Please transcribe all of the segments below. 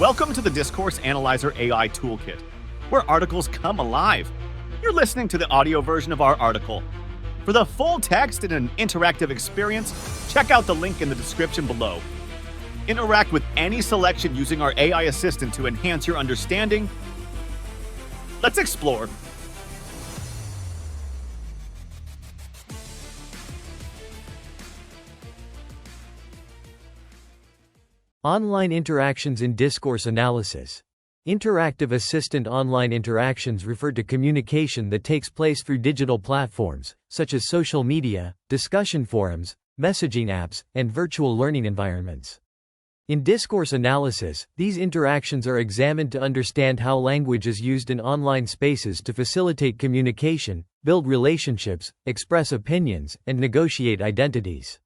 Welcome to the Discourse Analyzer AI Toolkit, where articles come alive. You're listening to the audio version of our article. For the full text and an interactive experience, check out the link in the description below. Interact with any selection using our AI assistant to enhance your understanding. Let's explore. Online interactions in discourse analysis. Interactive assistant online interactions refer to communication that takes place through digital platforms, such as social media, discussion forums, messaging apps, and virtual learning environments. In discourse analysis, these interactions are examined to understand how language is used in online spaces to facilitate communication, build relationships, express opinions, and negotiate identities.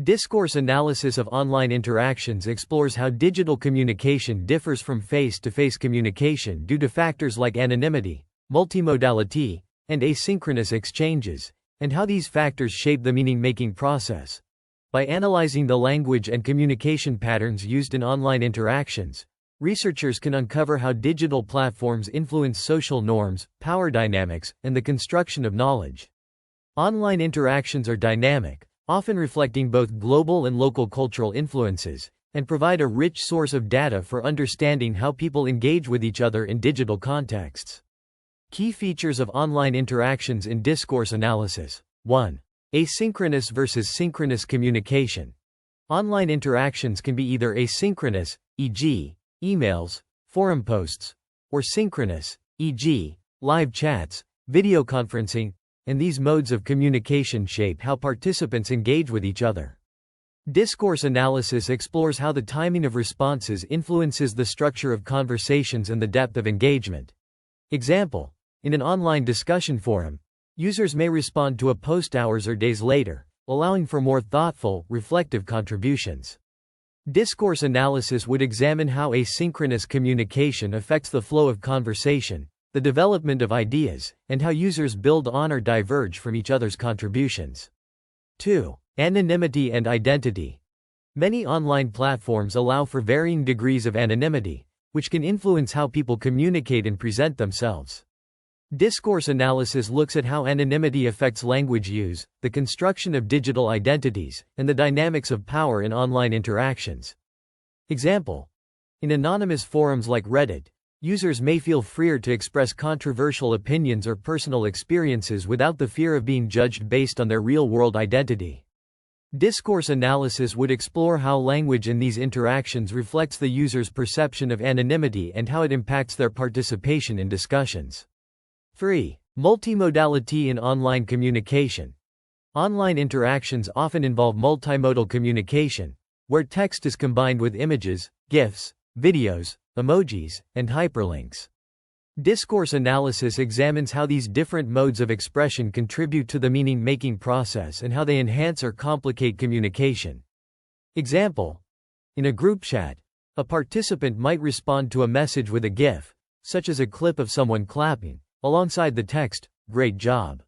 Discourse analysis of online interactions explores how digital communication differs from face-to-face communication due to factors like anonymity, multimodality, and asynchronous exchanges, and how these factors shape the meaning-making process. By analyzing the language and communication patterns used in online interactions, researchers can uncover how digital platforms influence social norms, power dynamics, and the construction of knowledge. Online interactions are dynamic, often reflecting both global and local cultural influences, and provide a rich source of data for understanding how people engage with each other in digital contexts. Key features of online interactions in discourse analysis. 1. Asynchronous versus synchronous communication. Online interactions can be either asynchronous, e.g., emails, forum posts, or synchronous, e.g., live chats, video conferencing, and these modes of communication shape how participants engage with each other. Discourse analysis explores how the timing of responses influences the structure of conversations and the depth of engagement. Example: in an online discussion forum, users may respond to a post hours or days later, allowing for more thoughtful, reflective contributions. Discourse analysis would examine how asynchronous communication affects the flow of conversation, the development of ideas, and how users build on or diverge from each other's contributions. 2. Anonymity and identity. Many online platforms allow for varying degrees of anonymity, which can influence how people communicate and present themselves. Discourse analysis looks at how anonymity affects language use, the construction of digital identities, and the dynamics of power in online interactions. Example: in anonymous forums like Reddit, users may feel freer to express controversial opinions or personal experiences without the fear of being judged based on their real-world identity. Discourse analysis would explore how language in these interactions reflects the user's perception of anonymity and how it impacts their participation in discussions. 3. Multimodality in online communication. Online interactions often involve multimodal communication, where text is combined with images, GIFs, videos, emojis, and hyperlinks. Discourse analysis examines how these different modes of expression contribute to the meaning-making process and how they enhance or complicate communication. Example: in a group chat, a participant might respond to a message with a GIF, such as a clip of someone clapping, alongside the text, "Great job."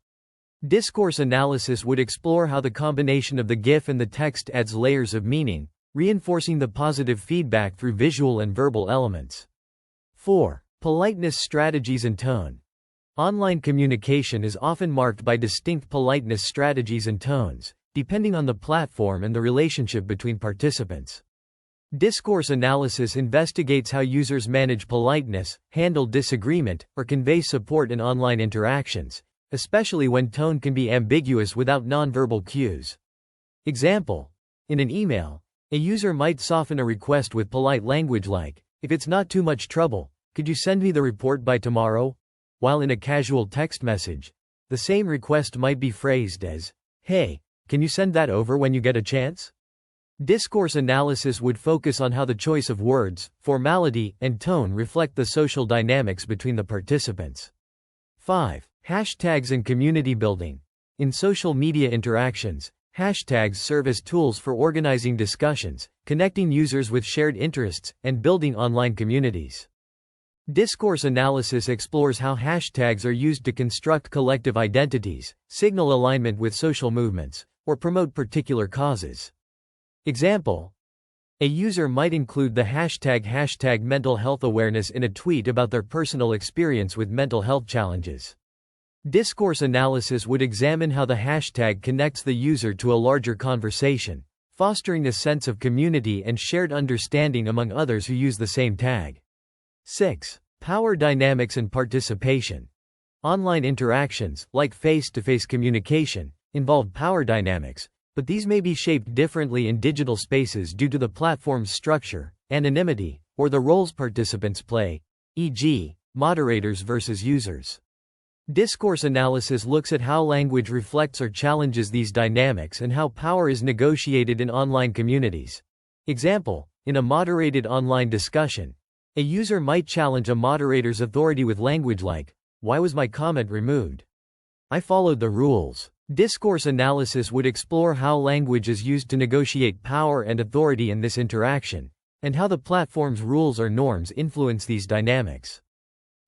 Discourse analysis would explore how the combination of the GIF and the text adds layers of meaning, reinforcing the positive feedback through visual and verbal elements. 4. Politeness strategies and tone. Online communication is often marked by distinct politeness strategies and tones, depending on the platform and the relationship between participants. Discourse analysis investigates how users manage politeness, handle disagreement, or convey support in online interactions, especially when tone can be ambiguous without nonverbal cues. Example: in an email, a user might soften a request with polite language like, "If it's not too much trouble, could you send me the report by tomorrow?" While in a casual text message, the same request might be phrased as, "Hey, can you send that over when you get a chance?" Discourse analysis would focus on how the choice of words, formality, and tone reflect the social dynamics between the participants. 5. Hashtags and community building. In social media interactions, hashtags serve as tools for organizing discussions, connecting users with shared interests, and building online communities. Discourse analysis explores how hashtags are used to construct collective identities, signal alignment with social movements, or promote particular causes. Example: A user might include the hashtag mental health awareness in a tweet about their personal experience with mental health challenges. Discourse analysis would examine how the hashtag connects the user to a larger conversation, fostering a sense of community and shared understanding among others who use the same tag. 6. Power dynamics and participation. Online interactions, like face-to-face communication, involve power dynamics, but these may be shaped differently in digital spaces due to the platform's structure, anonymity, or the roles participants play, e.g., moderators versus users. Discourse analysis looks at how language reflects or challenges these dynamics and how power is negotiated in online communities. Example: in a moderated online discussion, a user might challenge a moderator's authority with language like, "Why was my comment removed? I followed the rules." Discourse analysis would explore how language is used to negotiate power and authority in this interaction, and how the platform's rules or norms influence these dynamics.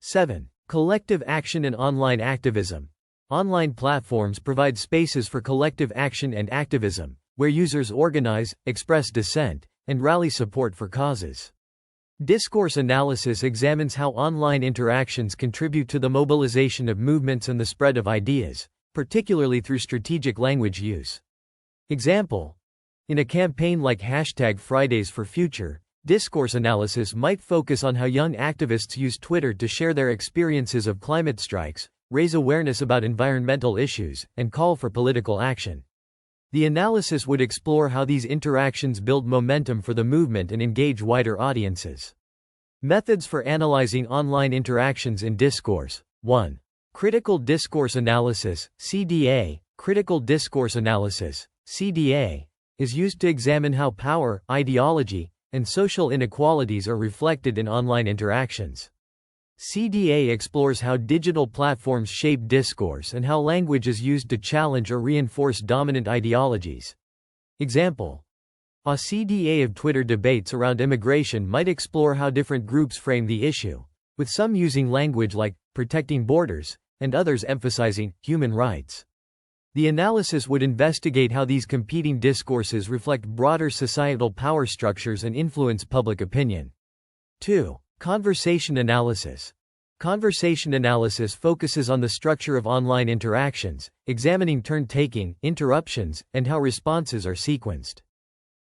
7. Collective action and online activism. Online platforms provide spaces for collective action and activism, where users organize, express dissent, and rally support for causes. Discourse analysis examines how online interactions contribute to the mobilization of movements and the spread of ideas, particularly through strategic language use. Example: in a campaign like #FridaysForFuture, discourse analysis might focus on how young activists use Twitter to share their experiences of climate strikes, raise awareness about environmental issues, and call for political action. The analysis would explore how these interactions build momentum for the movement and engage wider audiences. Methods for analyzing online interactions in discourse. 1. Critical discourse analysis, CDA. Critical discourse analysis, CDA, is used to examine how power, ideology, and social inequalities are reflected in online interactions. CDA explores how digital platforms shape discourse and how language is used to challenge or reinforce dominant ideologies. Example: a CDA of Twitter debates around immigration might explore how different groups frame the issue, with some using language like protecting borders, and others emphasizing human rights. The analysis would investigate how these competing discourses reflect broader societal power structures and influence public opinion. 2. Conversation analysis. Conversation analysis focuses on the structure of online interactions, examining turn-taking, interruptions, and how responses are sequenced.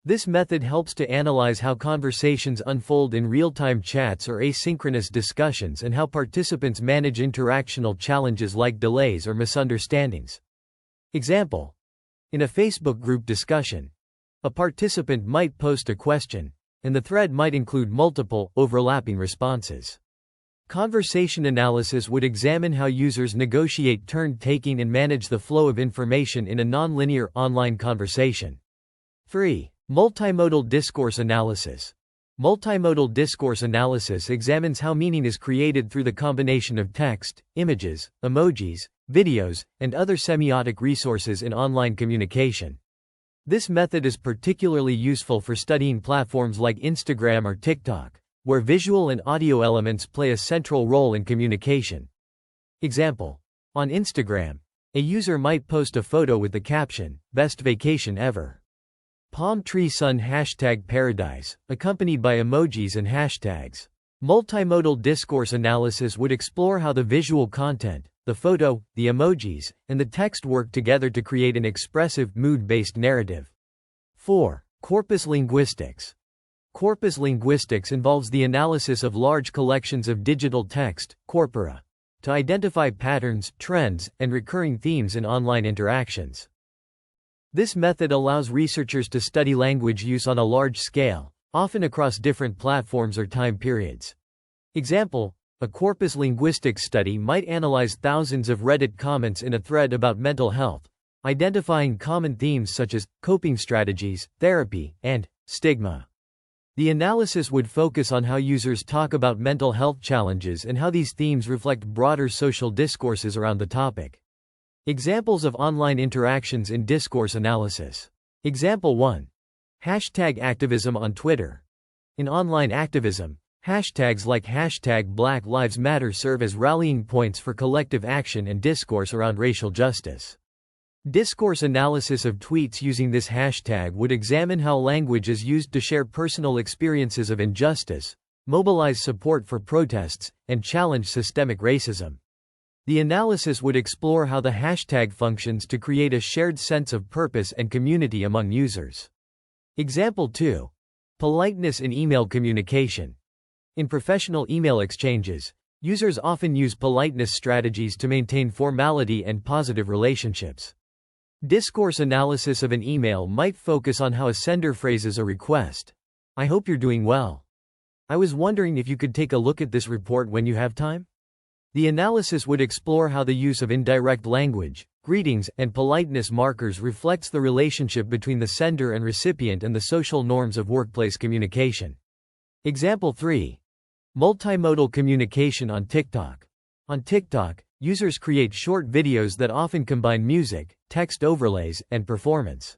This method helps to analyze how conversations unfold in real-time chats or asynchronous discussions and how participants manage interactional challenges like delays or misunderstandings. Example: in a Facebook group discussion, a participant might post a question, and the thread might include multiple, overlapping responses. Conversation analysis would examine how users negotiate turn-taking and manage the flow of information in a nonlinear, online conversation. 3. Multimodal discourse analysis. Multimodal discourse analysis examines how meaning is created through the combination of text, images, emojis, videos, and other semiotic resources in online communication. This method is particularly useful for studying platforms like Instagram or TikTok, where visual and audio elements play a central role in communication. Example: on Instagram, a user might post a photo with the caption, "Best vacation ever." Palm tree sun #paradise, accompanied by emojis and hashtags. Multimodal discourse analysis would explore how the visual content, the photo, the emojis, and the text work together to create an expressive, mood-based narrative. 4. Corpus linguistics. Corpus linguistics involves the analysis of large collections of digital text, corpora, to identify patterns, trends, and recurring themes in online interactions. This method allows researchers to study language use on a large scale, often across different platforms or time periods. Example: a corpus linguistics study might analyze thousands of Reddit comments in a thread about mental health, identifying common themes such as coping strategies, therapy, and stigma. The analysis would focus on how users talk about mental health challenges and how these themes reflect broader social discourses around the topic. Examples of online interactions in discourse analysis. Example 1. #activism on Twitter. In online activism, hashtags like #BlackLivesMatter serve as rallying points for collective action and discourse around racial justice. Discourse analysis of tweets using this hashtag would examine how language is used to share personal experiences of injustice, mobilize support for protests, and challenge systemic racism. The analysis would explore how the hashtag functions to create a shared sense of purpose and community among users. Example 2. Politeness in email communication. In professional email exchanges, users often use politeness strategies to maintain formality and positive relationships. Discourse analysis of an email might focus on how a sender phrases a request. "I hope you're doing well. I was wondering if you could take a look at this report when you have time?" The analysis would explore how the use of indirect language, greetings, and politeness markers reflects the relationship between the sender and recipient and the social norms of workplace communication. Example 3. Multimodal communication on TikTok. On TikTok, users create short videos that often combine music, text overlays, and performance.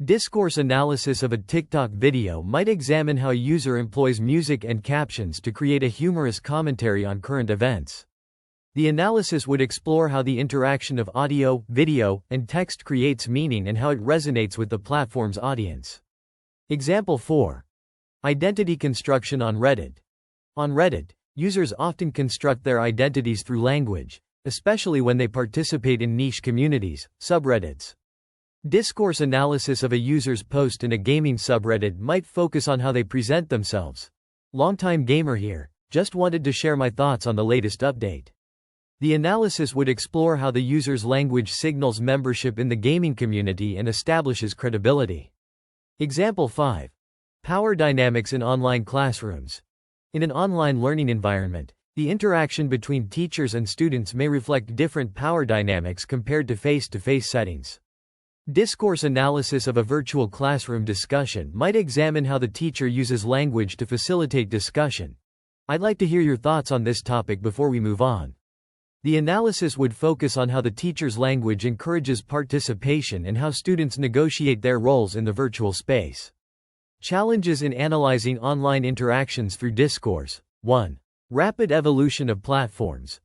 Discourse analysis of a TikTok video might examine how a user employs music and captions to create a humorous commentary on current events. The analysis would explore how the interaction of audio, video, and text creates meaning and how it resonates with the platform's audience. Example 4. Identity construction on Reddit. On Reddit, users often construct their identities through language, especially when they participate in niche communities, subreddits. Discourse analysis of a user's post in a gaming subreddit might focus on how they present themselves. "Longtime gamer here, just wanted to share my thoughts on the latest update." The analysis would explore how the user's language signals membership in the gaming community and establishes credibility. Example 5. Power dynamics in online classrooms. In an online learning environment, the interaction between teachers and students may reflect different power dynamics compared to face-to-face settings. Discourse analysis of a virtual classroom discussion might examine how the teacher uses language to facilitate discussion. "I'd like to hear your thoughts on this topic before we move on." The analysis would focus on how the teacher's language encourages participation and how students negotiate their roles in the virtual space. Challenges in analyzing online interactions through discourse. 1. Rapid evolution of platforms.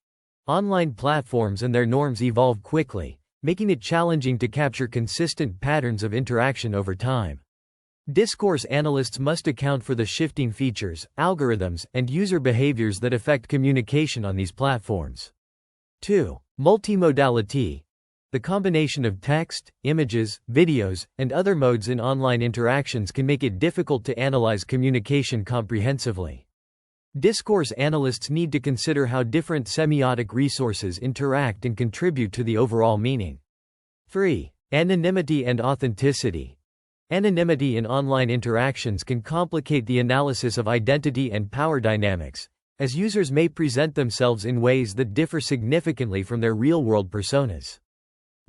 Online platforms and their norms evolve quickly, making it challenging to capture consistent patterns of interaction over time. Discourse analysts must account for the shifting features, algorithms, and user behaviors that affect communication on these platforms. 2. Multimodality. The combination of text, images, videos, and other modes in online interactions can make it difficult to analyze communication comprehensively. Discourse analysts need to consider how different semiotic resources interact and contribute to the overall meaning. 3. Anonymity and authenticity. Anonymity in online interactions can complicate the analysis of identity and power dynamics, as users may present themselves in ways that differ significantly from their real-world personas.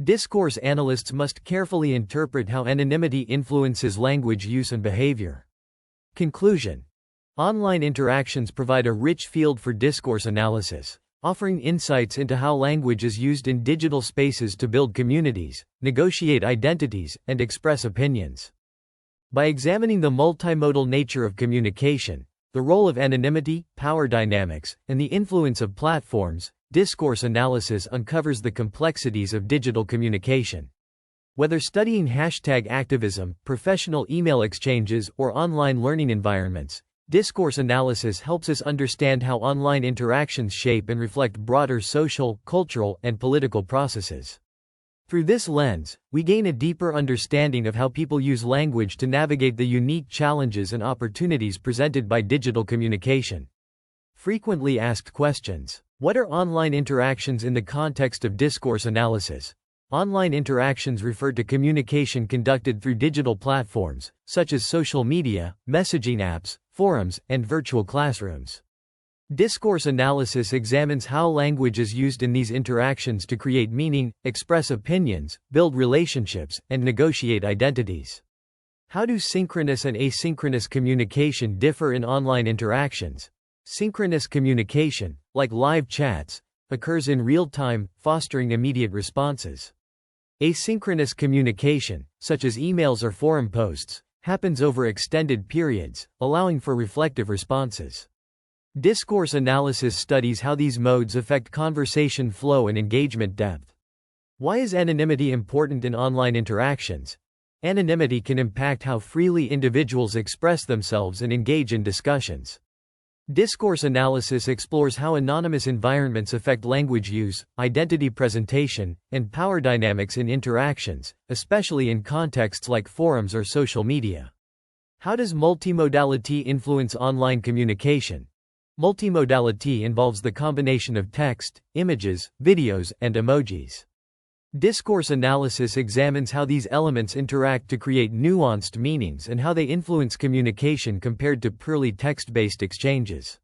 Discourse analysts must carefully interpret how anonymity influences language use and behavior. Conclusion. Online interactions provide a rich field for discourse analysis, offering insights into how language is used in digital spaces to build communities, negotiate identities, and express opinions. By examining the multimodal nature of communication, the role of anonymity, power dynamics, and the influence of platforms, discourse analysis uncovers the complexities of digital communication. Whether studying hashtag activism, professional email exchanges, or online learning environments, discourse analysis helps us understand how online interactions shape and reflect broader social, cultural, and political processes. Through this lens, we gain a deeper understanding of how people use language to navigate the unique challenges and opportunities presented by digital communication. Frequently asked questions. What are online interactions in the context of discourse analysis? Online interactions refer to communication conducted through digital platforms, such as social media, messaging apps, forums, and virtual classrooms. Discourse analysis examines how language is used in these interactions to create meaning, express opinions, build relationships, and negotiate identities. How do synchronous and asynchronous communication differ in online interactions? Synchronous communication, like live chats, occurs in real time, fostering immediate responses. Asynchronous communication, such as emails or forum posts, happens over extended periods, allowing for reflective responses. Discourse analysis studies how these modes affect conversation flow and engagement depth. Why is anonymity important in online interactions? Anonymity can impact how freely individuals express themselves and engage in discussions. Discourse analysis explores how anonymous environments affect language use, identity presentation, and power dynamics in interactions, especially in contexts like forums or social media. How does multimodality influence online communication? Multimodality involves the combination of text, images, videos, and emojis. Discourse analysis examines how these elements interact to create nuanced meanings and how they influence communication compared to purely text-based exchanges.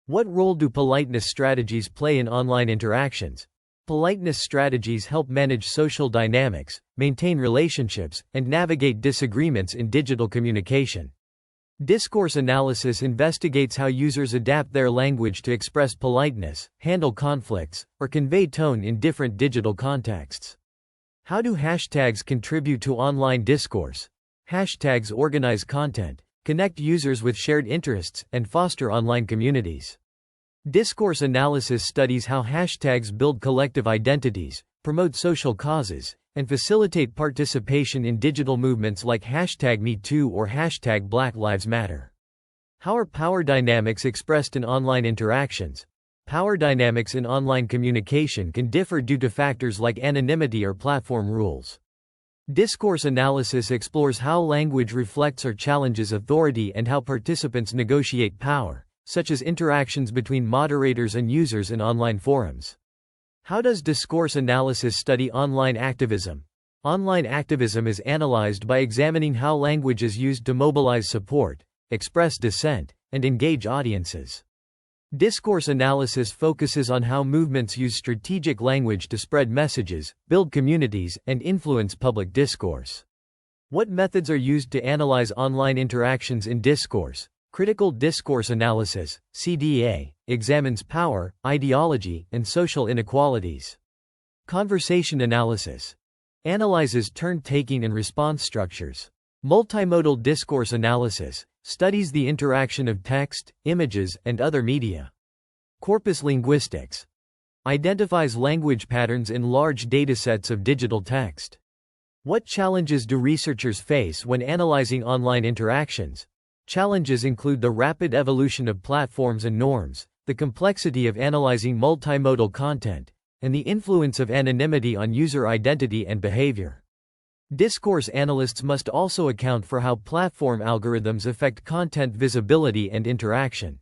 What role do politeness strategies play in online interactions? Politeness strategies help manage social dynamics, maintain relationships, and navigate disagreements in digital communication. Discourse analysis investigates how users adapt their language to express politeness, handle conflicts, or convey tone in different digital contexts. How do hashtags contribute to online discourse? Hashtags organize content, connect users with shared interests, and foster online communities. Discourse analysis studies how hashtags build collective identities, promote social causes, and facilitate participation in digital movements like #MeToo or #BlackLivesMatter. How are power dynamics expressed in online interactions? Power dynamics in online communication can differ due to factors like anonymity or platform rules. Discourse analysis explores how language reflects or challenges authority and how participants negotiate power, such as interactions between moderators and users in online forums. How does discourse analysis study online activism? Online activism is analyzed by examining how language is used to mobilize support, express dissent, and engage audiences. Discourse analysis focuses on how movements use strategic language to spread messages, build communities, and influence public discourse. What methods are used to analyze online interactions in discourse? Critical discourse analysis, CDA, examines power, ideology, and social inequalities. Conversation analysis analyzes turn-taking and response structures. Multimodal discourse analysis studies the interaction of text, images, and other media. Corpus linguistics identifies language patterns in large datasets of digital text. What challenges do researchers face when analyzing online interactions? Challenges include the rapid evolution of platforms and norms, the complexity of analyzing multimodal content, and the influence of anonymity on user identity and behavior. Discourse analysts must also account for how platform algorithms affect content visibility and interaction.